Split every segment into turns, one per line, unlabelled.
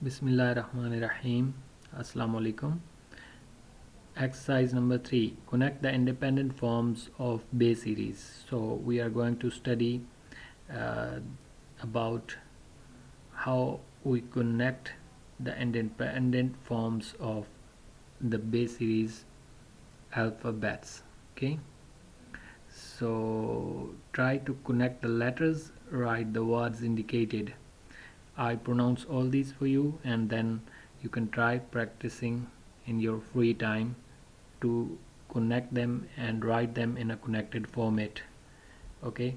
Bismillahirrahmanirrahim. Assalamu alaikum. Exercise number 3. Connect the independent forms of base series. So we are going to study uh, about how we connect the independent forms of the base series alphabets. Okay. So try to connect the letters, write the words indicated. I pronounce all these for you, and then you can try practicing in your free time to connect them and write them in a connected format. Okay,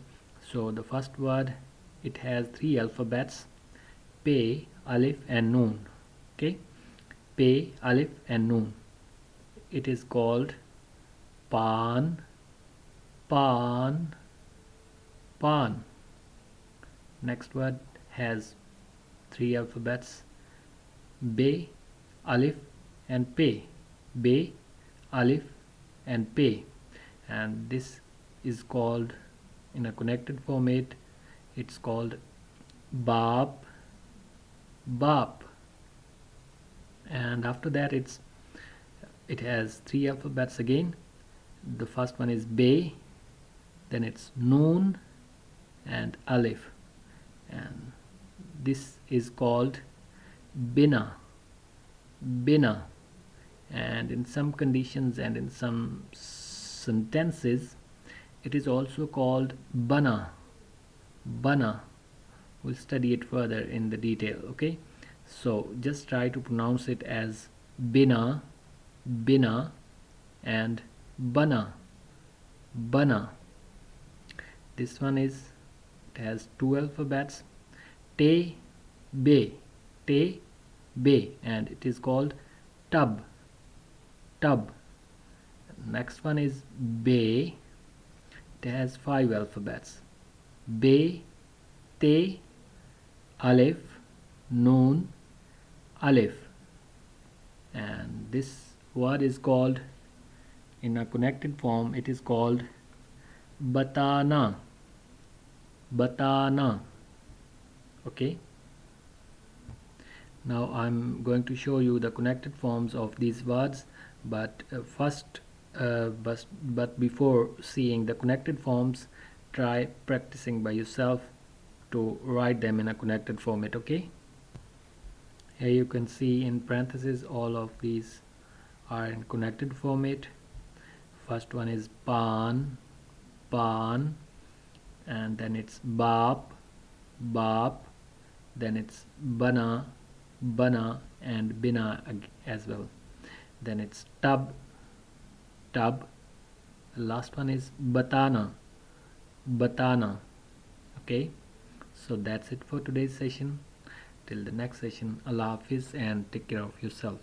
so the first word, it has 3 alphabets: Pe, Alif and Noon. Okay, Pe, Alif and Noon. It is called Pan, Pan, Pan. Next word has 3 alphabets: Be, Alif and Pe. Be, Alif and Pe. And this is called, in a connected format, it's called Bab, Bab. And after that it has 3 alphabets again. The first one is Be, then it's Noon and Alif, and this is called Bina, Bina. And in some conditions and in some sentences it is also called Bana, Bana. We'll study it further in the detail. Okay, so just try to pronounce it as Bina, Bina and Bana, Bana. This one is, it has 2 alphabets: Te, Be, Te, Be, and it is called Tub, Tub. Next one is Be. It has 5 alphabets: Be, Te, Alif, Noon, Alif. And this word is called, in a connected form, it is called Batana, Batana. Okay, now I'm going to show you the connected forms of these words, but but before seeing the connected forms, try practicing by yourself to write them in a connected format. Okay, here you can see in parentheses all of these are in connected format. First one is Pan, Pan, and then it's Bap, Bap, then it's Bana, Bana and Bina as well. Then it's Tub, Tub. The last one is Batana, Batana. Okay, so that's it for today's session. Till the next session, Allah Hafiz and take care of yourself.